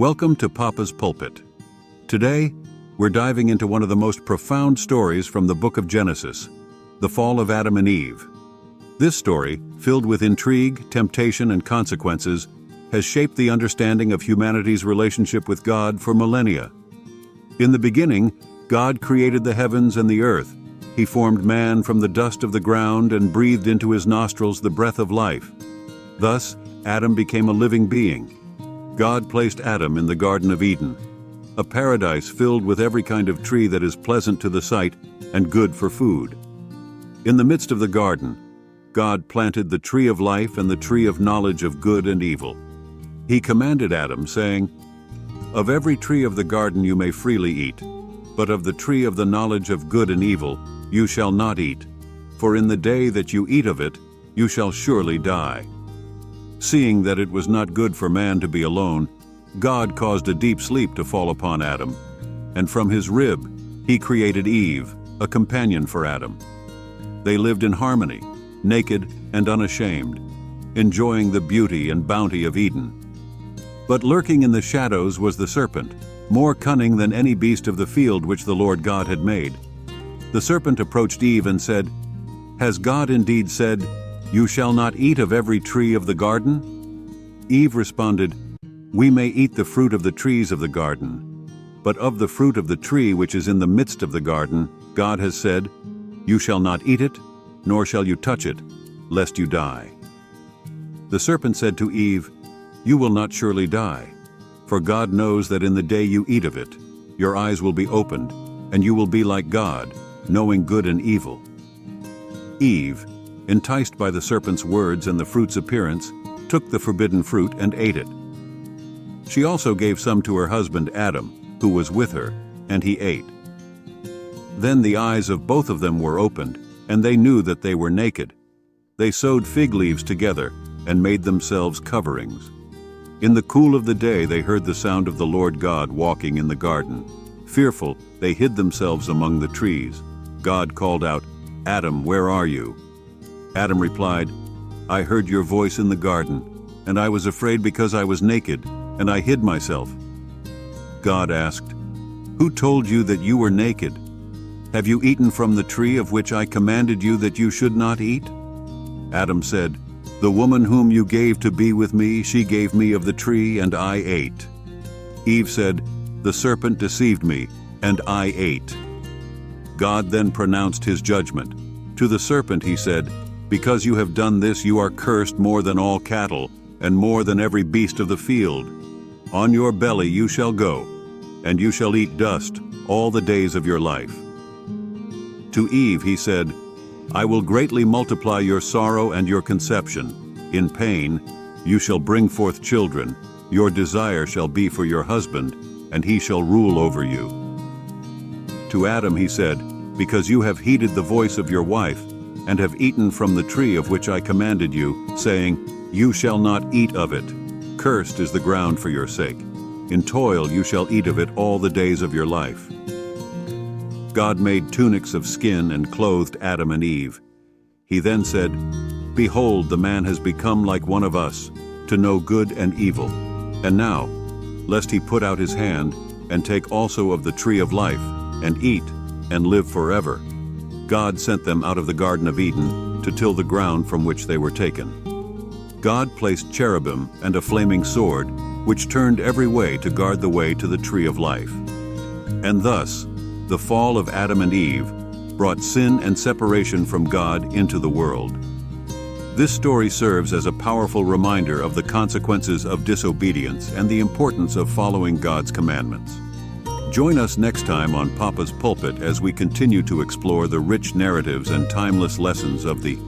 Welcome to Papa's Pulpit. Today, we're diving into one of the most profound stories from the book of Genesis, the fall of Adam and Eve. This story, filled with intrigue, temptation, and consequences, has shaped the understanding of humanity's relationship with God for millennia. In the beginning, God created the heavens and the earth. He formed man from the dust of the ground and breathed into his nostrils the breath of life. Thus, Adam became a living being. God placed Adam in the Garden of Eden, a paradise filled with every kind of tree that is pleasant to the sight and good for food. In the midst of the garden, God planted the tree of life and the tree of knowledge of good and evil. He commanded Adam, saying, "Of every tree of the garden you may freely eat, but of the tree of the knowledge of good and evil you shall not eat, for in the day that you eat of it you shall surely die." Seeing that it was not good for man to be alone, God caused a deep sleep to fall upon Adam, and from his rib he created Eve, a companion for Adam. They lived in harmony, naked and unashamed, enjoying the beauty and bounty of Eden. But lurking in the shadows was the serpent, more cunning than any beast of the field which the Lord God had made. The serpent approached Eve and said, "Has God indeed said, 'You shall not eat of every tree of the garden'?" Eve responded, "We may eat the fruit of the trees of the garden, but of the fruit of the tree which is in the midst of the garden, God has said, 'You shall not eat it, nor shall you touch it, lest you die.'" The serpent said to Eve, "You will not surely die, for God knows that in the day you eat of it, your eyes will be opened, and you will be like God, knowing good and evil." Eve, enticed by the serpent's words and the fruit's appearance, took the forbidden fruit and ate it. She also gave some to her husband Adam, who was with her, and he ate. Then the eyes of both of them were opened, and they knew that they were naked. They sewed fig leaves together and made themselves coverings. In the cool of the day they heard the sound of the Lord God walking in the garden. Fearful, they hid themselves among the trees. God called out, "Adam, where are you?" Adam replied, "I heard your voice in the garden, and I was afraid because I was naked, and I hid myself." God asked, "Who told you that you were naked? Have you eaten from the tree of which I commanded you that you should not eat?" Adam said, "The woman whom you gave to be with me, she gave me of the tree, and I ate." Eve said, "The serpent deceived me, and I ate." God then pronounced his judgment. To the serpent he said, "Because you have done this, you are cursed more than all cattle, and more than every beast of the field. On your belly you shall go, and you shall eat dust all the days of your life." To Eve he said, "I will greatly multiply your sorrow and your conception. In pain you shall bring forth children. Your desire shall be for your husband, and he shall rule over you." To Adam he said, "Because you have heeded the voice of your wife, and have eaten from the tree of which I commanded you, saying, 'You shall not eat of it. Cursed is the ground for your sake. In toil you shall eat of it all the days of your life.'" God made tunics of skin and clothed Adam and Eve. He then said, "Behold, the man has become like one of us, to know good and evil. And now, lest he put out his hand, and take also of the tree of life, and eat, and live forever." God sent them out of the Garden of Eden to till the ground from which they were taken. God placed cherubim and a flaming sword, which turned every way to guard the way to the tree of life. And thus, the fall of Adam and Eve brought sin and separation from God into the world. This story serves as a powerful reminder of the consequences of disobedience and the importance of following God's commandments. Join us next time on Papa's Pulpit as we continue to explore the rich narratives and timeless lessons of the